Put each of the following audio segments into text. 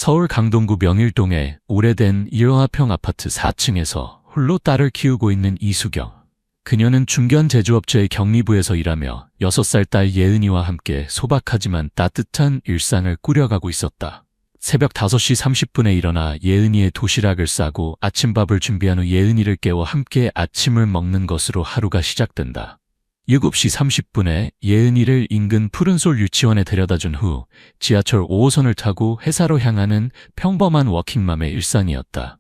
서울 강동구 명일동의 오래된 1화평 아파트 4층에서 홀로 딸을 키우고 있는 이수경. 그녀는 중견 제조업체의 격리부에서 일하며 6살 딸 예은이와 함께 소박하지만 따뜻한 일상을 꾸려가고 있었다. 새벽 5시 30분에 일어나 예은이의 도시락을 싸고 아침밥을 준비한 후 예은이를 깨워 함께 아침을 먹는 것으로 하루가 시작된다. 7시 30분에 예은이를 인근 푸른솔 유치원에 데려다준 후 지하철 5호선을 타고 회사로 향하는 평범한 워킹맘의 일상이었다.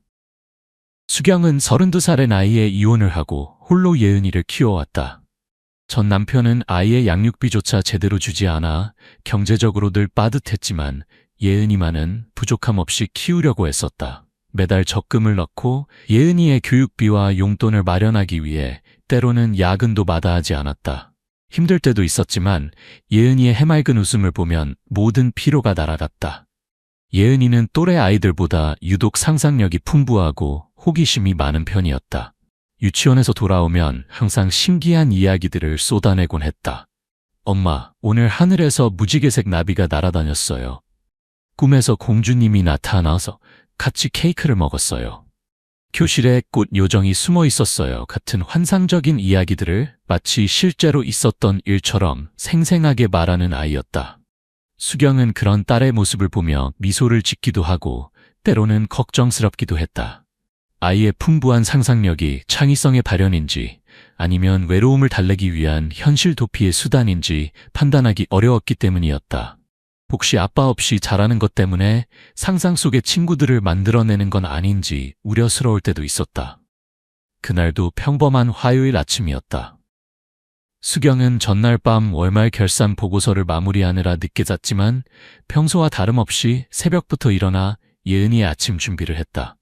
수경은 32살의 나이에 이혼을 하고 홀로 예은이를 키워왔다. 전 남편은 아이의 양육비조차 제대로 주지 않아 경제적으로 늘 빠듯했지만 예은이만은 부족함 없이 키우려고 했었다. 매달 적금을 넣고 예은이의 교육비와 용돈을 마련하기 위해 때로는 야근도 마다하지 않았다. 힘들 때도 있었지만 예은이의 해맑은 웃음을 보면 모든 피로가 날아갔다. 예은이는 또래 아이들보다 유독 상상력이 풍부하고 호기심이 많은 편이었다. 유치원에서 돌아오면 항상 신기한 이야기들을 쏟아내곤 했다. 엄마, 오늘 하늘에서 무지개색 나비가 날아다녔어요. 꿈에서 공주님이 나타나서 같이 케이크를 먹었어요. 교실에 꽃 요정이 숨어 있었어요. 같은 환상적인 이야기들을 마치 실제로 있었던 일처럼 생생하게 말하는 아이였다. 수경은 그런 딸의 모습을 보며 미소를 짓기도 하고 때로는 걱정스럽기도 했다. 아이의 풍부한 상상력이 창의성의 발현인지 아니면 외로움을 달래기 위한 현실 도피의 수단인지 판단하기 어려웠기 때문이었다. 혹시 아빠 없이 자라는 것 때문에 상상 속의 친구들을 만들어내는 건 아닌지 우려스러울 때도 있었다. 그날도 평범한 화요일 아침이었다. 수경은 전날 밤 월말 결산 보고서를 마무리하느라 늦게 잤지만 평소와 다름없이 새벽부터 일어나 예은이의 아침 준비를 했다.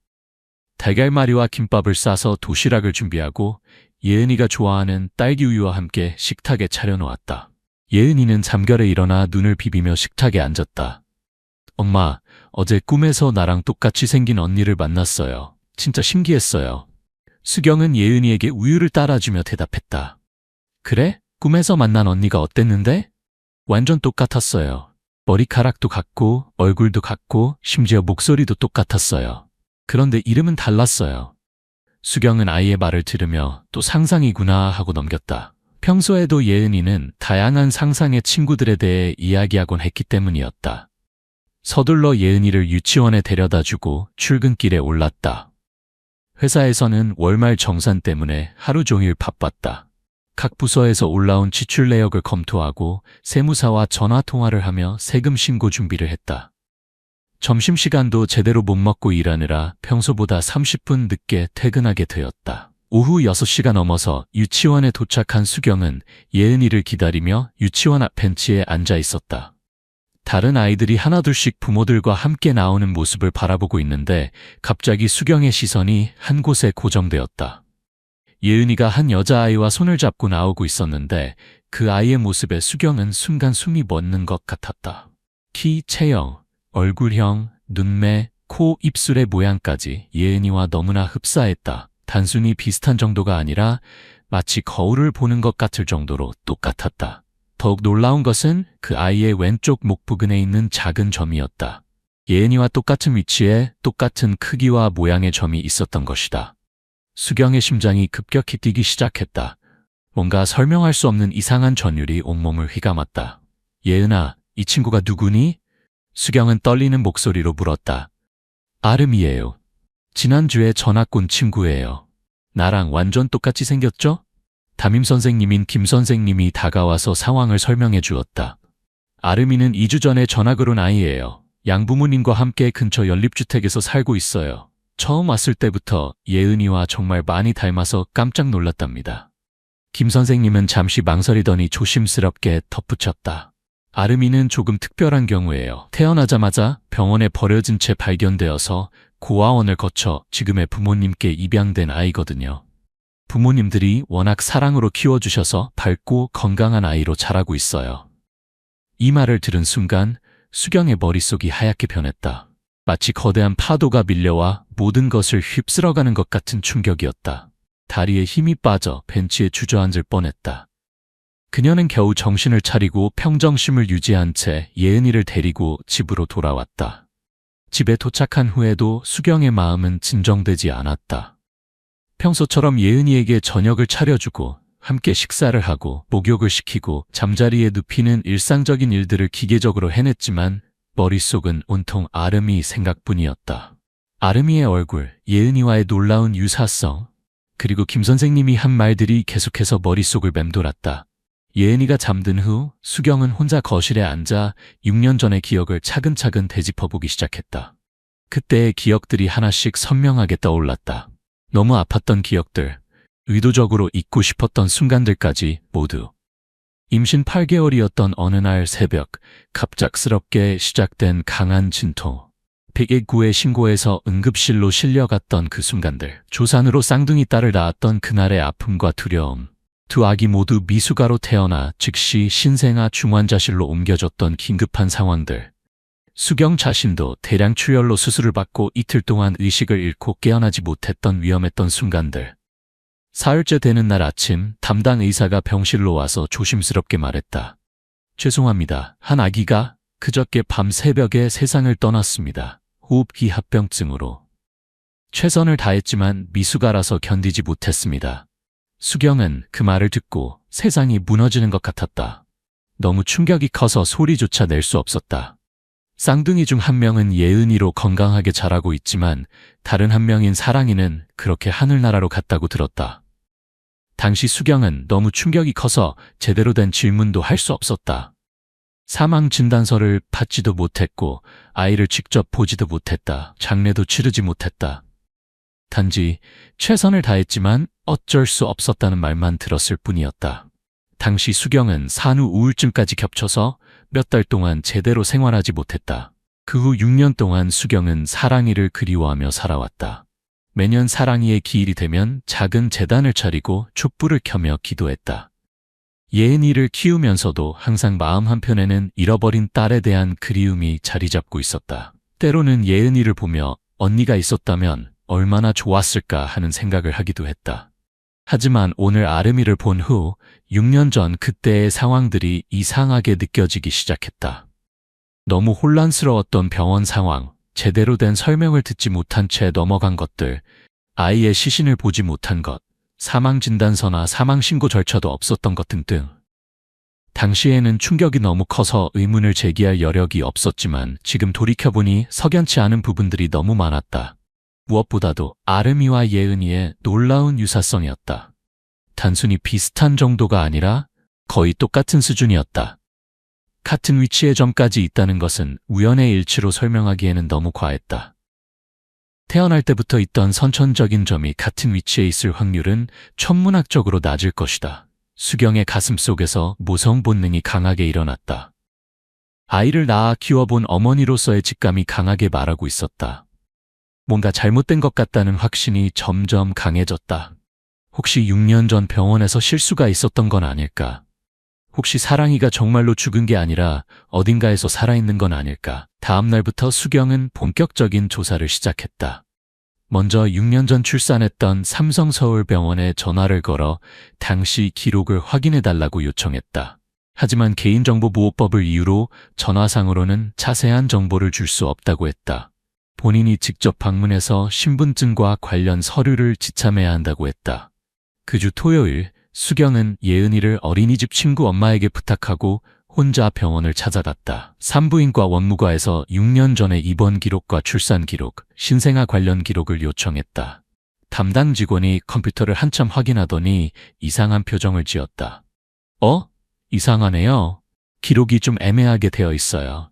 달걀말이와 김밥을 싸서 도시락을 준비하고 예은이가 좋아하는 딸기우유와 함께 식탁에 차려놓았다. 예은이는 잠결에 일어나 눈을 비비며 식탁에 앉았다. 엄마, 어제 꿈에서 나랑 똑같이 생긴 언니를 만났어요. 진짜 신기했어요. 수경은 예은이에게 우유를 따라주며 대답했다. 그래? 꿈에서 만난 언니가 어땠는데? 완전 똑같았어요. 머리카락도 같고 얼굴도 같고 심지어 목소리도 똑같았어요. 그런데 이름은 달랐어요. 수경은 아이의 말을 들으며 또 상상이구나 하고 넘겼다. 평소에도 예은이는 다양한 상상의 친구들에 대해 이야기하곤 했기 때문이었다. 서둘러 예은이를 유치원에 데려다주고 출근길에 올랐다. 회사에서는 월말 정산 때문에 하루 종일 바빴다. 각 부서에서 올라온 지출 내역을 검토하고 세무사와 전화통화를 하며 세금 신고 준비를 했다. 점심시간도 제대로 못 먹고 일하느라 평소보다 30분 늦게 퇴근하게 되었다. 오후 6시가 넘어서 유치원에 도착한 수경은 예은이를 기다리며 유치원 앞 벤치에 앉아 있었다. 다른 아이들이 하나둘씩 부모들과 함께 나오는 모습을 바라보고 있는데 갑자기 수경의 시선이 한 곳에 고정되었다. 예은이가 한 여자아이와 손을 잡고 나오고 있었는데 그 아이의 모습에 수경은 순간 숨이 멎는 것 같았다. 키, 체형, 얼굴형, 눈매, 코, 입술의 모양까지 예은이와 너무나 흡사했다. 단순히 비슷한 정도가 아니라 마치 거울을 보는 것 같을 정도로 똑같았다. 더욱 놀라운 것은 그 아이의 왼쪽 목 부근에 있는 작은 점이었다. 예은이와 똑같은 위치에 똑같은 크기와 모양의 점이 있었던 것이다. 수경의 심장이 급격히 뛰기 시작했다. 뭔가 설명할 수 없는 이상한 전율이 온몸을 휘감았다. 예은아, 이 친구가 누구니? 수경은 떨리는 목소리로 물었다. 아름이에요. 지난주에 전학 온 친구예요. 나랑 완전 똑같이 생겼죠? 담임선생님인 김선생님이 다가와서 상황을 설명해 주었다. 아름이는 2주 전에 전학을 온 아이예요. 양부모님과 함께 근처 연립주택에서 살고 있어요. 처음 왔을 때부터 예은이와 정말 많이 닮아서 깜짝 놀랐답니다. 김선생님은 잠시 망설이더니 조심스럽게 덧붙였다. 아름이는 조금 특별한 경우예요. 태어나자마자 병원에 버려진 채 발견되어서 고아원을 거쳐 지금의 부모님께 입양된 아이거든요. 부모님들이 워낙 사랑으로 키워주셔서 밝고 건강한 아이로 자라고 있어요. 이 말을 들은 순간 수경의 머릿속이 하얗게 변했다. 마치 거대한 파도가 밀려와 모든 것을 휩쓸어가는 것 같은 충격이었다. 다리에 힘이 빠져 벤치에 주저앉을 뻔했다. 그녀는 겨우 정신을 차리고 평정심을 유지한 채 예은이를 데리고 집으로 돌아왔다. 집에 도착한 후에도 수경의 마음은 진정되지 않았다. 평소처럼 예은이에게 저녁을 차려주고 함께 식사를 하고 목욕을 시키고 잠자리에 눕히는 일상적인 일들을 기계적으로 해냈지만 머릿속은 온통 아름이 생각뿐이었다. 아름이의 얼굴, 예은이와의 놀라운 유사성, 그리고 김 선생님이 한 말들이 계속해서 머릿속을 맴돌았다. 예은이가 잠든 후 수경은 혼자 거실에 앉아 6년 전의 기억을 차근차근 되짚어보기 시작했다. 그때의 기억들이 하나씩 선명하게 떠올랐다. 너무 아팠던 기억들, 의도적으로 잊고 싶었던 순간들까지 모두. 임신 8개월이었던 어느 날 새벽, 갑작스럽게 시작된 강한 진통. 119에 신고해서 응급실로 실려갔던 그 순간들. 조산으로 쌍둥이 딸을 낳았던 그날의 아픔과 두려움. 두 아기 모두 미숙아로 태어나 즉시 신생아 중환자실로 옮겨졌던 긴급한 상황들. 수경 자신도 대량 출혈로 수술을 받고 이틀 동안 의식을 잃고 깨어나지 못했던 위험했던 순간들. 사흘째 되는 날 아침, 담당 의사가 병실로 와서 조심스럽게 말했다. 죄송합니다. 한 아기가 그저께 밤 새벽에 세상을 떠났습니다. 호흡기합병증으로. 최선을 다했지만 미숙아라서 견디지 못했습니다. 수경은 그 말을 듣고 세상이 무너지는 것 같았다. 너무 충격이 커서 소리조차 낼 수 없었다. 쌍둥이 중 한 명은 예은이로 건강하게 자라고 있지만 다른 한 명인 사랑이는 그렇게 하늘나라로 갔다고 들었다. 당시 수경은 너무 충격이 커서 제대로 된 질문도 할 수 없었다. 사망 진단서를 받지도 못했고 아이를 직접 보지도 못했다. 장례도 치르지 못했다. 단지 최선을 다했지만 어쩔 수 없었다는 말만 들었을 뿐이었다. 당시 수경은 산후 우울증까지 겹쳐서 몇 달 동안 제대로 생활하지 못했다. 그 후 6년 동안 수경은 사랑이를 그리워하며 살아왔다. 매년 사랑이의 기일이 되면 작은 제단을 차리고 촛불을 켜며 기도했다. 예은이를 키우면서도 항상 마음 한편에는 잃어버린 딸에 대한 그리움이 자리 잡고 있었다. 때로는 예은이를 보며 언니가 있었다면 얼마나 좋았을까 하는 생각을 하기도 했다. 하지만 오늘 아름이를 본 후 6년 전 그때의 상황들이 이상하게 느껴지기 시작했다. 너무 혼란스러웠던 병원 상황, 제대로 된 설명을 듣지 못한 채 넘어간 것들, 아이의 시신을 보지 못한 것, 사망진단서나 사망신고 절차도 없었던 것 등등. 당시에는 충격이 너무 커서 의문을 제기할 여력이 없었지만 지금 돌이켜보니 석연치 않은 부분들이 너무 많았다. 무엇보다도 아름이와 예은이의 놀라운 유사성이었다. 단순히 비슷한 정도가 아니라 거의 똑같은 수준이었다. 같은 위치의 점까지 있다는 것은 우연의 일치로 설명하기에는 너무 과했다. 태어날 때부터 있던 선천적인 점이 같은 위치에 있을 확률은 천문학적으로 낮을 것이다. 수경의 가슴 속에서 모성 본능이 강하게 일어났다. 아이를 낳아 키워본 어머니로서의 직감이 강하게 말하고 있었다. 뭔가 잘못된 것 같다는 확신이 점점 강해졌다. 혹시 6년 전 병원에서 실수가 있었던 건 아닐까? 혹시 사랑이가 정말로 죽은 게 아니라 어딘가에서 살아있는 건 아닐까? 다음 날부터 수경은 본격적인 조사를 시작했다. 먼저 6년 전 출산했던 삼성서울병원에 전화를 걸어 당시 기록을 확인해달라고 요청했다. 하지만 개인정보보호법을 이유로 전화상으로는 자세한 정보를 줄 수 없다고 했다. 본인이 직접 방문해서 신분증과 관련 서류를 지참해야 한다고 했다. 그 주 토요일, 수경은 예은이를 어린이집 친구 엄마에게 부탁하고 혼자 병원을 찾아갔다. 산부인과 원무과에서 6년 전의 입원 기록과 출산 기록, 신생아 관련 기록을 요청했다. 담당 직원이 컴퓨터를 한참 확인하더니 이상한 표정을 지었다. 이상하네요. 기록이 좀 애매하게 되어 있어요.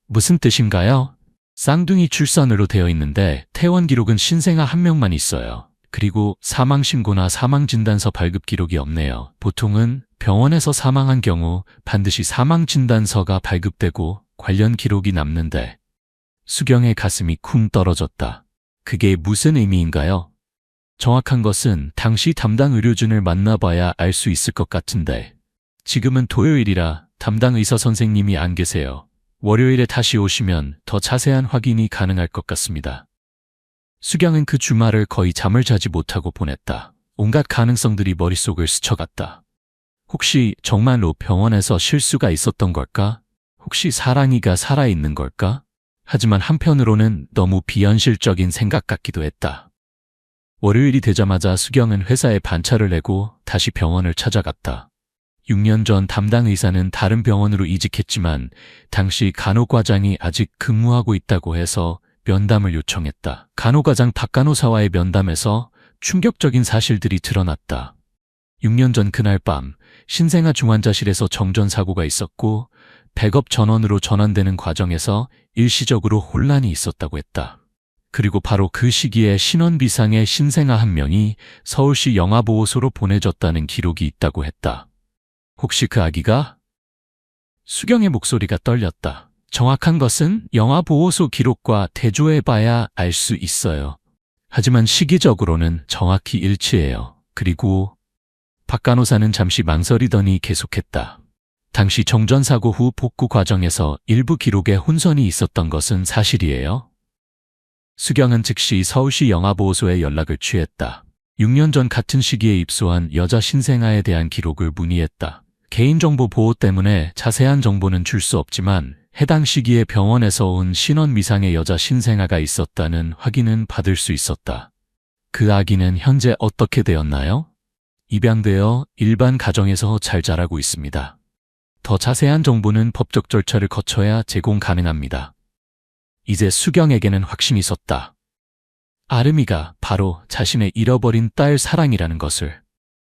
무슨 뜻인가요? 쌍둥이 출산으로 되어 있는데 퇴원 기록은 신생아 한 명만 있어요. 그리고 사망신고나 사망진단서 발급 기록이 없네요. 보통은 병원에서 사망한 경우 반드시 사망진단서가 발급되고 관련 기록이 남는데 수경의 가슴이 쿵 떨어졌다. 그게 무슨 의미인가요? 정확한 것은 당시 담당 의료진을 만나봐야 알 수 있을 것 같은데 지금은 토요일이라 담당 의사 선생님이 안 계세요. 월요일에 다시 오시면 더 자세한 확인이 가능할 것 같습니다. 수경은 그 주말을 거의 잠을 자지 못하고 보냈다. 온갖 가능성들이 머릿속을 스쳐갔다. 혹시 정말로 병원에서 실수가 있었던 걸까? 혹시 사랑이가 살아있는 걸까? 하지만 한편으로는 너무 비현실적인 생각 같기도 했다. 월요일이 되자마자 수경은 회사에 반차를 내고 다시 병원을 찾아갔다. 6년 전 담당 의사는 다른 병원으로 이직했지만 당시 간호과장이 아직 근무하고 있다고 해서 면담을 요청했다. 간호과장 박간호사와의 면담에서 충격적인 사실들이 드러났다. 6년 전 그날 밤 신생아 중환자실에서 정전사고가 있었고 백업 전원으로 전환되는 과정에서 일시적으로 혼란이 있었다고 했다. 그리고 바로 그 시기에 신원비상의 신생아 한 명이 서울시 영아보호소로 보내졌다는 기록이 있다고 했다. 혹시 그 아기가? 수경의 목소리가 떨렸다. 정확한 것은 영아보호소 기록과 대조해봐야 알 수 있어요. 하지만 시기적으로는 정확히 일치해요. 그리고 박 간호사는 잠시 망설이더니 계속했다. 당시 정전사고 후 복구 과정에서 일부 기록에 혼선이 있었던 것은 사실이에요. 수경은 즉시 서울시 영아보호소에 연락을 취했다. 6년 전 같은 시기에 입소한 여자 신생아에 대한 기록을 문의했다. 개인정보 보호 때문에 자세한 정보는 줄 수 없지만 해당 시기에 병원에서 온 신원 미상의 여자 신생아가 있었다는 확인은 받을 수 있었다. 그 아기는 현재 어떻게 되었나요? 입양되어 일반 가정에서 잘 자라고 있습니다. 더 자세한 정보는 법적 절차를 거쳐야 제공 가능합니다. 이제 수경에게는 확신이 섰다. 아름이가 바로 자신의 잃어버린 딸 사랑이라는 것을.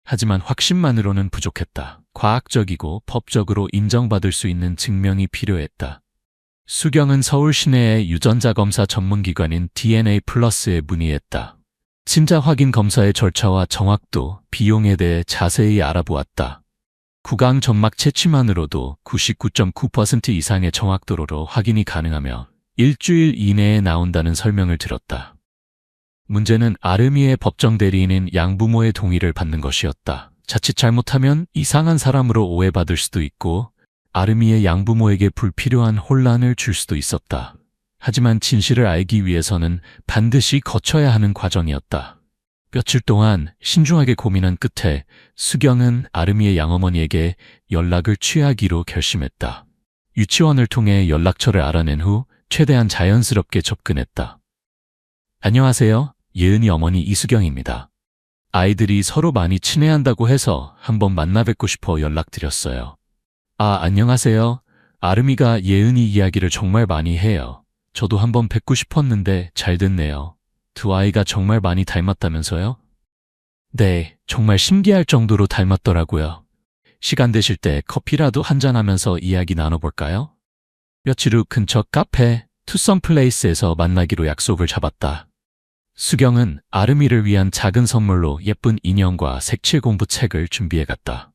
하지만 확신만으로는 부족했다. 과학적이고 법적으로 인정받을 수 있는 증명이 필요했다. 수경은 서울 시내의 유전자 검사 전문기관인 DNA 플러스에 문의했다. 친자 확인 검사의 절차와 정확도, 비용에 대해 자세히 알아보았다. 구강 점막 채취만으로도 99.9% 이상의 정확도로 확인이 가능하며 일주일 이내에 나온다는 설명을 들었다. 문제는 아름이의 법정 대리인인 양부모의 동의를 받는 것이었다. 자칫 잘못하면 이상한 사람으로 오해받을 수도 있고 아름이의 양부모에게 불필요한 혼란을 줄 수도 있었다. 하지만 진실을 알기 위해서는 반드시 거쳐야 하는 과정이었다. 며칠 동안 신중하게 고민한 끝에 수경은 아름이의 양어머니에게 연락을 취하기로 결심했다. 유치원을 통해 연락처를 알아낸 후 최대한 자연스럽게 접근했다. 안녕하세요. 예은이 어머니 이수경입니다. 아이들이 서로 많이 친해한다고 해서 한번 만나 뵙고 싶어 연락드렸어요. 아, 안녕하세요. 아름이가 예은이 이야기를 정말 많이 해요. 저도 한번 뵙고 싶었는데 잘 됐네요. 두 아이가 정말 많이 닮았다면서요? 네, 정말 신기할 정도로 닮았더라고요. 시간 되실 때 커피라도 한잔하면서 이야기 나눠볼까요? 며칠 후 근처 카페 투썸플레이스에서 만나기로 약속을 잡았다. 수경은 아름이를 위한 작은 선물로 예쁜 인형과 색칠 공부 책을 준비해갔다.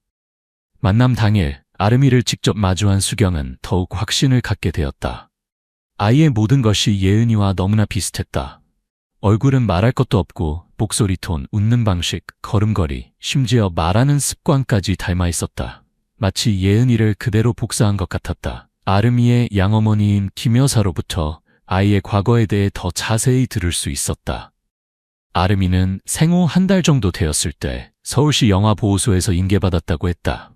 만남 당일 아름이를 직접 마주한 수경은 더욱 확신을 갖게 되었다. 아이의 모든 것이 예은이와 너무나 비슷했다. 얼굴은 말할 것도 없고 목소리 톤, 웃는 방식, 걸음걸이, 심지어 말하는 습관까지 닮아 있었다. 마치 예은이를 그대로 복사한 것 같았다. 아름이의 양어머니인 김 여사로부터 아이의 과거에 대해 더 자세히 들을 수 있었다. 아름이는 생후 한 달 정도 되었을 때 서울시 영아보호소에서 인계받았다고 했다.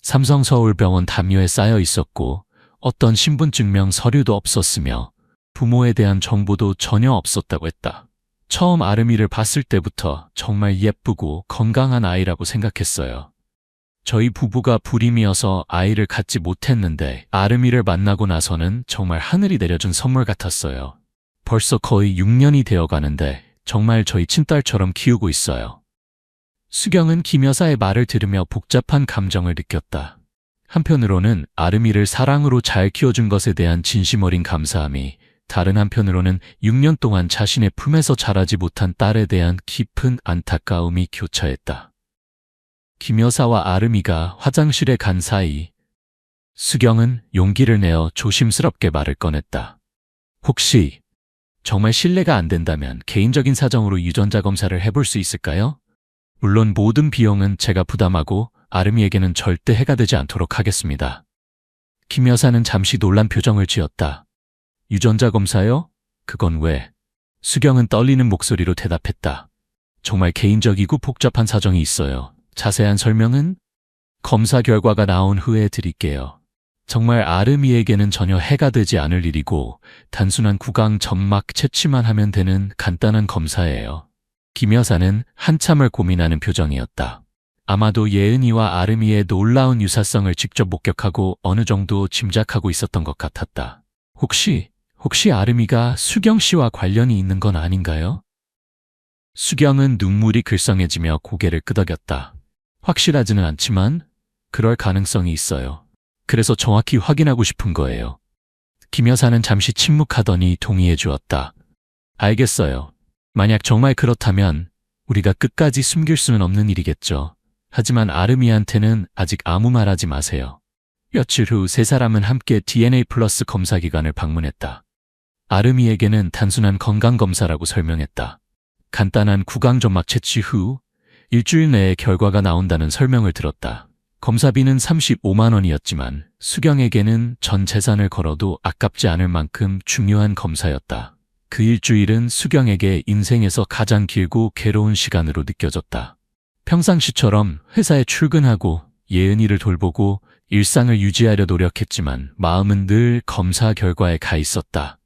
삼성서울병원 담요에 쌓여 있었고 어떤 신분증명 서류도 없었으며 부모에 대한 정보도 전혀 없었다고 했다. 처음 아름이를 봤을 때부터 정말 예쁘고 건강한 아이라고 생각했어요. 저희 부부가 불임이어서 아이를 갖지 못했는데 아름이를 만나고 나서는 정말 하늘이 내려준 선물 같았어요. 벌써 거의 6년이 되어 가는데 정말 저희 친딸처럼 키우고 있어요. 수경은 김 여사의 말을 들으며 복잡한 감정을 느꼈다. 한편으로는 아름이를 사랑으로 잘 키워준 것에 대한 진심 어린 감사함이, 다른 한편으로는 6년 동안 자신의 품에서 자라지 못한 딸에 대한 깊은 안타까움이 교차했다. 김 여사와 아름이가 화장실에 간 사이 수경은 용기를 내어 조심스럽게 말을 꺼냈다. 혹시 정말 신뢰가 안 된다면 개인적인 사정으로 유전자 검사를 해볼 수 있을까요? 물론 모든 비용은 제가 부담하고 아름이에게는 절대 해가 되지 않도록 하겠습니다. 김 여사는 잠시 놀란 표정을 지었다. 유전자 검사요? 그건 왜? 수경은 떨리는 목소리로 대답했다. 정말 개인적이고 복잡한 사정이 있어요. 자세한 설명은 검사 결과가 나온 후에 드릴게요. 정말 아름이에게는 전혀 해가 되지 않을 일이고 단순한 구강 점막 채취만 하면 되는 간단한 검사예요. 김 여사는 한참을 고민하는 표정이었다. 아마도 예은이와 아름이의 놀라운 유사성을 직접 목격하고 어느 정도 짐작하고 있었던 것 같았다. 혹시 아름이가 수경 씨와 관련이 있는 건 아닌가요? 수경은 눈물이 글썽해지며 고개를 끄덕였다. 확실하지는 않지만 그럴 가능성이 있어요. 그래서 정확히 확인하고 싶은 거예요. 김 여사는 잠시 침묵하더니 동의해 주었다. 알겠어요. 만약 정말 그렇다면 우리가 끝까지 숨길 수는 없는 일이겠죠. 하지만 아름이한테는 아직 아무 말 하지 마세요. 며칠 후 세 사람은 함께 DNA 플러스 검사기관을 방문했다. 아름이에게는 단순한 건강검사라고 설명했다. 간단한 구강점막 채취 후 일주일 내에 결과가 나온다는 설명을 들었다. 검사비는 35만 원이었지만 수경에게는 전 재산을 걸어도 아깝지 않을 만큼 중요한 검사였다. 그 일주일은 수경에게 인생에서 가장 길고 괴로운 시간으로 느껴졌다. 평상시처럼 회사에 출근하고 예은이를 돌보고 일상을 유지하려 노력했지만 마음은 늘 검사 결과에 가 있었다.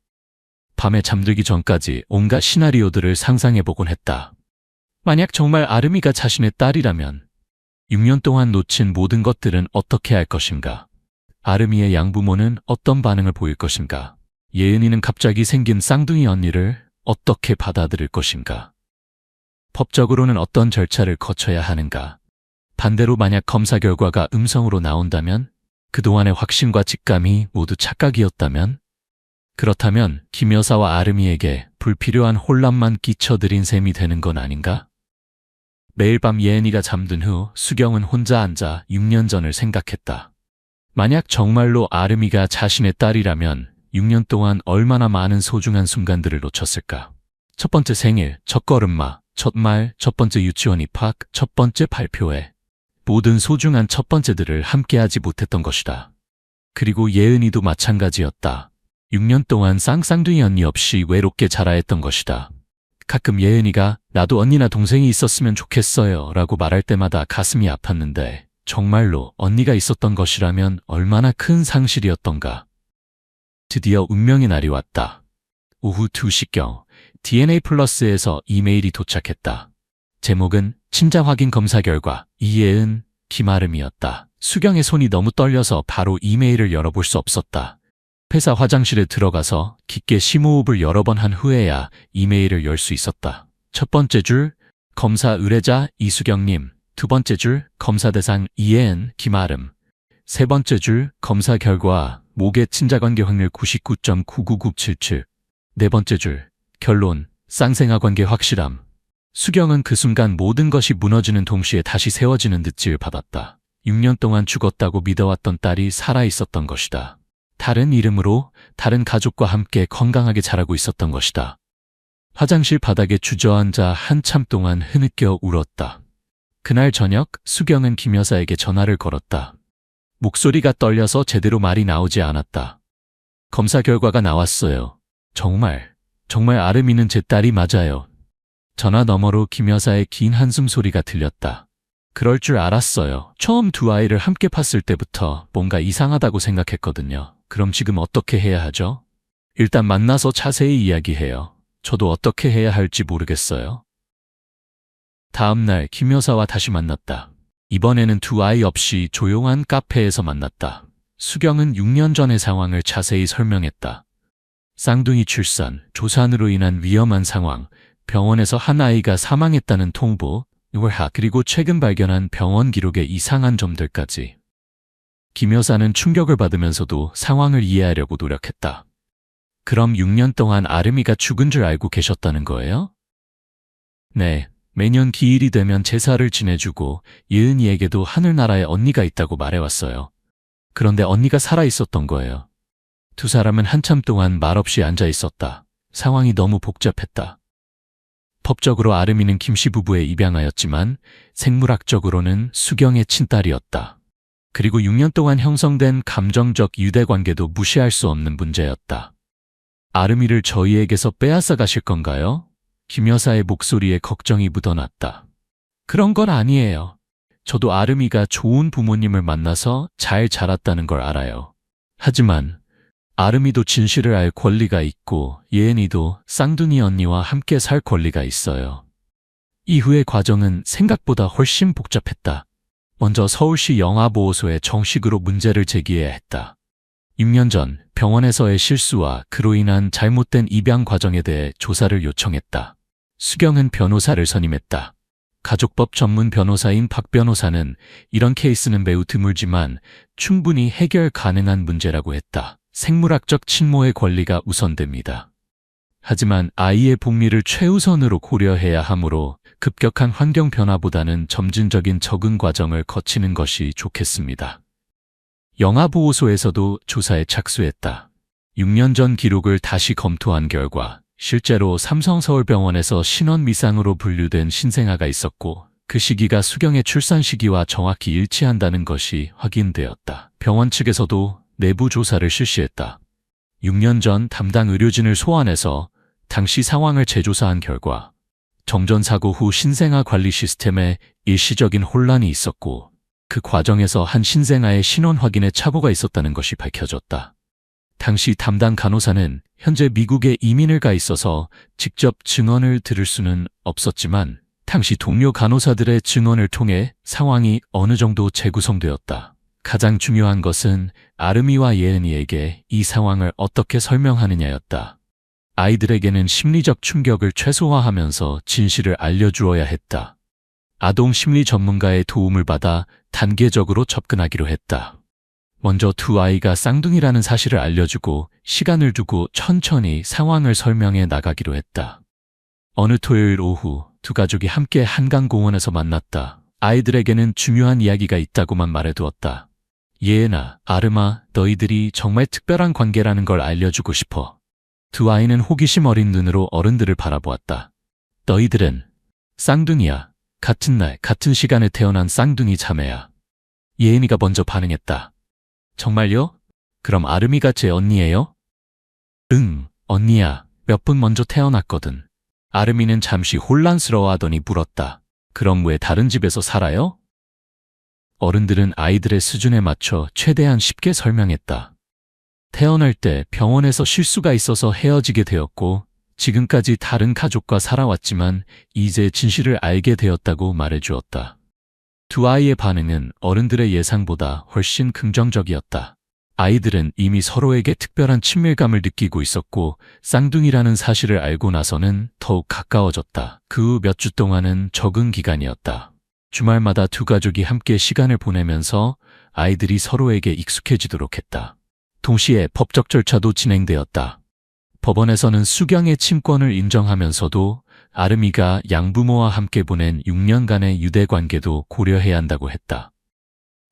밤에 잠들기 전까지 온갖 시나리오들을 상상해보곤 했다. 만약 정말 아름이가 자신의 딸이라면 6년 동안 놓친 모든 것들은 어떻게 할 것인가? 아름이의 양부모는 어떤 반응을 보일 것인가? 예은이는 갑자기 생긴 쌍둥이 언니를 어떻게 받아들일 것인가? 법적으로는 어떤 절차를 거쳐야 하는가? 반대로 만약 검사 결과가 음성으로 나온다면? 그동안의 확신과 직감이 모두 착각이었다면? 그렇다면 김 여사와 아름이에게 불필요한 혼란만 끼쳐드린 셈이 되는 건 아닌가? 매일 밤 예은이가 잠든 후 수경은 혼자 앉아 6년 전을 생각했다. 만약 정말로 아름이가 자신의 딸이라면 6년 동안 얼마나 많은 소중한 순간들을 놓쳤을까? 첫 번째 생일, 첫 걸음마, 첫 말, 첫 번째 유치원 입학, 첫 번째 발표회. 모든 소중한 첫 번째들을 함께하지 못했던 것이다. 그리고 예은이도 마찬가지였다. 6년 동안 쌍쌍둥이 언니 없이 외롭게 자라했던 것이다. 가끔 예은이가 나도 언니나 동생이 있었으면 좋겠어요 라고 말할 때마다 가슴이 아팠는데 정말로 언니가 있었던 것이라면 얼마나 큰 상실이었던가. 드디어 운명의 날이 왔다. 오후 2시경 DNA 플러스에서 이메일이 도착했다. 제목은 친자 확인 검사 결과 이예은, 김아름이었다. 수경의 손이 너무 떨려서 바로 이메일을 열어볼 수 없었다. 회사 화장실에 들어가서 깊게 심호흡을 여러 번 한 후에야 이메일을 열 수 있었다. 첫 번째 줄 검사 의뢰자 이수경님, 두 번째 줄 검사 대상 이예은, 김아름, 세 번째 줄 검사 결과 모계 친자관계 확률 99.99977, 네 번째 줄 결론 쌍생아 관계 확실함. 수경은 그 순간 모든 것이 무너지는 동시에 다시 세워지는 듯을 받았다. 6년 동안 죽었다고 믿어왔던 딸이 살아있었던 것이다. 다른 이름으로 다른 가족과 함께 건강하게 자라고 있었던 것이다. 화장실 바닥에 주저앉아 한참 동안 흐느껴 울었다. 그날 저녁 수경은 김 여사에게 전화를 걸었다. 목소리가 떨려서 제대로 말이 나오지 않았다. 검사 결과가 나왔어요. 정말 아름이는 제 딸이 맞아요. 전화 너머로 김 여사의 긴 한숨 소리가 들렸다. 그럴 줄 알았어요. 처음 두 아이를 함께 팠을 때부터 뭔가 이상하다고 생각했거든요. 그럼 지금 어떻게 해야 하죠? 일단 만나서 자세히 이야기해요. 저도 어떻게 해야 할지 모르겠어요. 다음 날 김 여사와 다시 만났다. 이번에는 두 아이 없이 조용한 카페에서 만났다. 수경은 6년 전의 상황을 자세히 설명했다. 쌍둥이 출산, 조산으로 인한 위험한 상황, 병원에서 한 아이가 사망했다는 통보, 그리고 최근 발견한 병원 기록의 이상한 점들까지. 김 여사는 충격을 받으면서도 상황을 이해하려고 노력했다. 그럼 6년 동안 아름이가 죽은 줄 알고 계셨다는 거예요? 네, 매년 기일이 되면 제사를 지내주고 예은이에게도 하늘나라에 언니가 있다고 말해왔어요. 그런데 언니가 살아있었던 거예요. 두 사람은 한참 동안 말없이 앉아 있었다. 상황이 너무 복잡했다. 법적으로 아름이는 김씨 부부에 입양하였지만 생물학적으로는 수경의 친딸이었다. 그리고 6년 동안 형성된 감정적 유대관계도 무시할 수 없는 문제였다. 아름이를 저희에게서 빼앗아 가실 건가요? 김 여사의 목소리에 걱정이 묻어났다. 그런 건 아니에요. 저도 아름이가 좋은 부모님을 만나서 잘 자랐다는 걸 알아요. 하지만 아름이도 진실을 알 권리가 있고 예은이도 쌍둥이 언니와 함께 살 권리가 있어요. 이후의 과정은 생각보다 훨씬 복잡했다. 먼저 서울시 영아보호소에 정식으로 문제를 제기해야 했다. 6년 전 병원에서의 실수와 그로 인한 잘못된 입양 과정에 대해 조사를 요청했다. 수경은 변호사를 선임했다. 가족법 전문 변호사인 박 변호사는 이런 케이스는 매우 드물지만 충분히 해결 가능한 문제라고 했다. 생물학적 친모의 권리가 우선됩니다. 하지만 아이의 복리를 최우선으로 고려해야 하므로 급격한 환경 변화보다는 점진적인 적응 과정을 거치는 것이 좋겠습니다. 영아보호소에서도 조사에 착수했다. 6년 전 기록을 다시 검토한 결과 실제로 삼성서울병원에서 신원미상으로 분류된 신생아가 있었고 그 시기가 수경의 출산 시기와 정확히 일치한다는 것이 확인되었다. 병원 측에서도 내부 조사를 실시했다. 6년 전 담당 의료진을 소환해서 당시 상황을 재조사한 결과 정전사고 후 신생아 관리 시스템에 일시적인 혼란이 있었고 그 과정에서 한 신생아의 신원 확인에 착오가 있었다는 것이 밝혀졌다. 당시 담당 간호사는 현재 미국에 이민을 가 있어서 직접 증언을 들을 수는 없었지만 당시 동료 간호사들의 증언을 통해 상황이 어느 정도 재구성되었다. 가장 중요한 것은 아름이와 예은이에게 이 상황을 어떻게 설명하느냐였다. 아이들에게는 심리적 충격을 최소화하면서 진실을 알려주어야 했다. 아동 심리 전문가의 도움을 받아 단계적으로 접근하기로 했다. 먼저 두 아이가 쌍둥이라는 사실을 알려주고 시간을 두고 천천히 상황을 설명해 나가기로 했다. 어느 토요일 오후 두 가족이 함께 한강공원에서 만났다. 아이들에게는 중요한 이야기가 있다고만 말해두었다. 예은아, 아름아, 너희들이 정말 특별한 관계라는 걸 알려주고 싶어. 두 아이는 호기심 어린 눈으로 어른들을 바라보았다. 너희들은 쌍둥이야. 같은 날, 같은 시간에 태어난 쌍둥이 자매야. 예은이가 먼저 반응했다. 정말요? 그럼 아름이가 제 언니예요? 응, 언니야. 몇 분 먼저 태어났거든. 아름이는 잠시 혼란스러워하더니 물었다. 그럼 왜 다른 집에서 살아요? 어른들은 아이들의 수준에 맞춰 최대한 쉽게 설명했다. 태어날 때 병원에서 실수가 있어서 헤어지게 되었고 지금까지 다른 가족과 살아왔지만 이제 진실을 알게 되었다고 말해주었다. 두 아이의 반응은 어른들의 예상보다 훨씬 긍정적이었다. 아이들은 이미 서로에게 특별한 친밀감을 느끼고 있었고 쌍둥이라는 사실을 알고 나서는 더욱 가까워졌다. 그 후 몇 주 동안은 적응 기간이었다. 주말마다 두 가족이 함께 시간을 보내면서 아이들이 서로에게 익숙해지도록 했다. 동시에 법적 절차도 진행되었다. 법원에서는 수경의 친권을 인정하면서도 아름이가 양부모와 함께 보낸 6년간의 유대 관계도 고려해야 한다고 했다.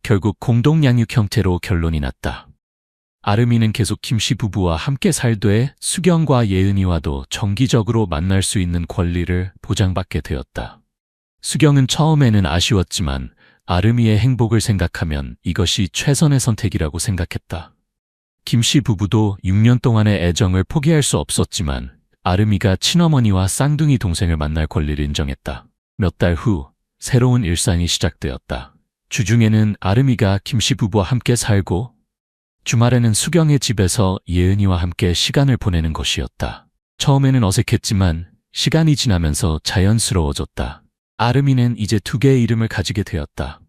결국 공동양육 형태로 결론이 났다. 아름이는 계속 김씨 부부와 함께 살되 수경과 예은이와도 정기적으로 만날 수 있는 권리를 보장받게 되었다. 수경은 처음에는 아쉬웠지만 아름이의 행복을 생각하면 이것이 최선의 선택이라고 생각했다. 김씨 부부도 6년 동안의 애정을 포기할 수 없었지만 아름이가 친어머니와 쌍둥이 동생을 만날 권리를 인정했다. 몇 달 후 새로운 일상이 시작되었다. 주중에는 아름이가 김씨 부부와 함께 살고 주말에는 수경의 집에서 예은이와 함께 시간을 보내는 것이었다. 처음에는 어색했지만 시간이 지나면서 자연스러워졌다. 아름이는 이제 두 개의 이름을 가지게 되었다.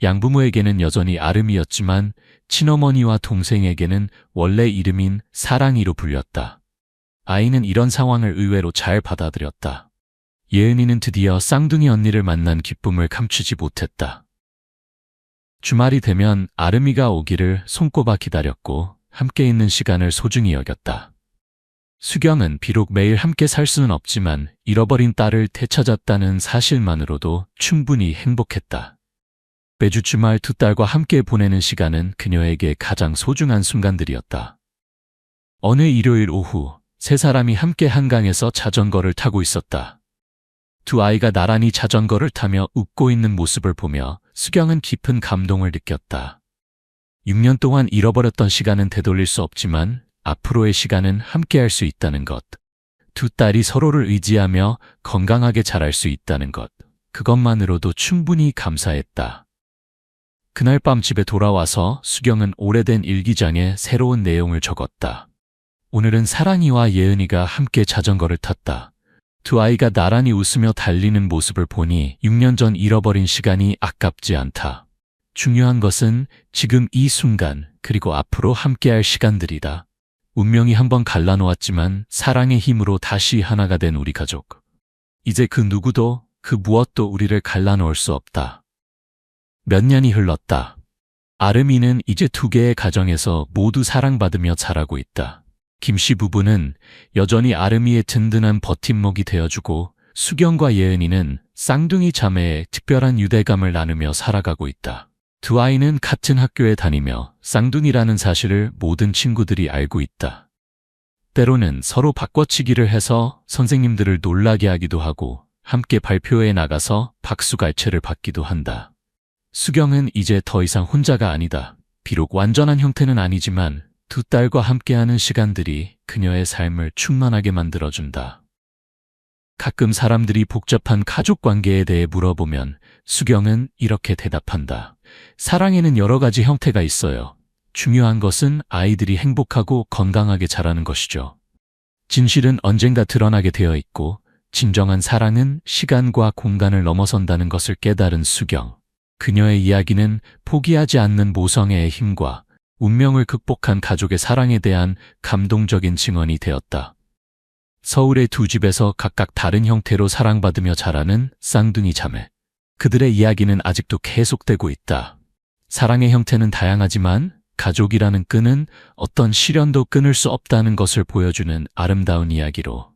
양부모에게는 여전히 아름이였지만 친어머니와 동생에게는 원래 이름인 사랑이로 불렸다. 아이는 이런 상황을 의외로 잘 받아들였다. 예은이는 드디어 쌍둥이 언니를 만난 기쁨을 감추지 못했다. 주말이 되면 아름이가 오기를 손꼽아 기다렸고 함께 있는 시간을 소중히 여겼다. 수경은 비록 매일 함께 살 수는 없지만 잃어버린 딸을 되찾았다는 사실만으로도 충분히 행복했다. 매주 주말 두 딸과 함께 보내는 시간은 그녀에게 가장 소중한 순간들이었다. 어느 일요일 오후 세 사람이 함께 한강에서 자전거를 타고 있었다. 두 아이가 나란히 자전거를 타며 웃고 있는 모습을 보며 수경은 깊은 감동을 느꼈다. 6년 동안 잃어버렸던 시간은 되돌릴 수 없지만 앞으로의 시간은 함께할 수 있다는 것. 두 딸이 서로를 의지하며 건강하게 자랄 수 있다는 것. 그것만으로도 충분히 감사했다. 그날 밤 집에 돌아와서 수경은 오래된 일기장에 새로운 내용을 적었다. 오늘은 사랑이와 예은이가 함께 자전거를 탔다. 두 아이가 나란히 웃으며 달리는 모습을 보니 6년 전 잃어버린 시간이 아깝지 않다. 중요한 것은 지금 이 순간 그리고 앞으로 함께할 시간들이다. 운명이 한번 갈라놓았지만 사랑의 힘으로 다시 하나가 된 우리 가족. 이제 그 누구도 그 무엇도 우리를 갈라놓을 수 없다. 몇 년이 흘렀다. 아름이는 이제 두 개의 가정에서 모두 사랑받으며 자라고 있다. 김씨 부부는 여전히 아름이의 든든한 버팀목이 되어주고 수경과 예은이는 쌍둥이 자매의 특별한 유대감을 나누며 살아가고 있다. 두 아이는 같은 학교에 다니며 쌍둥이라는 사실을 모든 친구들이 알고 있다. 때로는 서로 바꿔치기를 해서 선생님들을 놀라게 하기도 하고 함께 발표회에 나가서 박수갈채를 받기도 한다. 수경은 이제 더 이상 혼자가 아니다. 비록 완전한 형태는 아니지만 두 딸과 함께하는 시간들이 그녀의 삶을 충만하게 만들어준다. 가끔 사람들이 복잡한 가족 관계에 대해 물어보면 수경은 이렇게 대답한다. 사랑에는 여러 가지 형태가 있어요. 중요한 것은 아이들이 행복하고 건강하게 자라는 것이죠. 진실은 언젠가 드러나게 되어 있고 진정한 사랑은 시간과 공간을 넘어선다는 것을 깨달은 수경. 그녀의 이야기는 포기하지 않는 모성애의 힘과 운명을 극복한 가족의 사랑에 대한 감동적인 증언이 되었다. 서울의 두 집에서 각각 다른 형태로 사랑받으며 자라는 쌍둥이 자매. 그들의 이야기는 아직도 계속되고 있다. 사랑의 형태는 다양하지만 가족이라는 끈은 어떤 시련도 끊을 수 없다는 것을 보여주는 아름다운 이야기로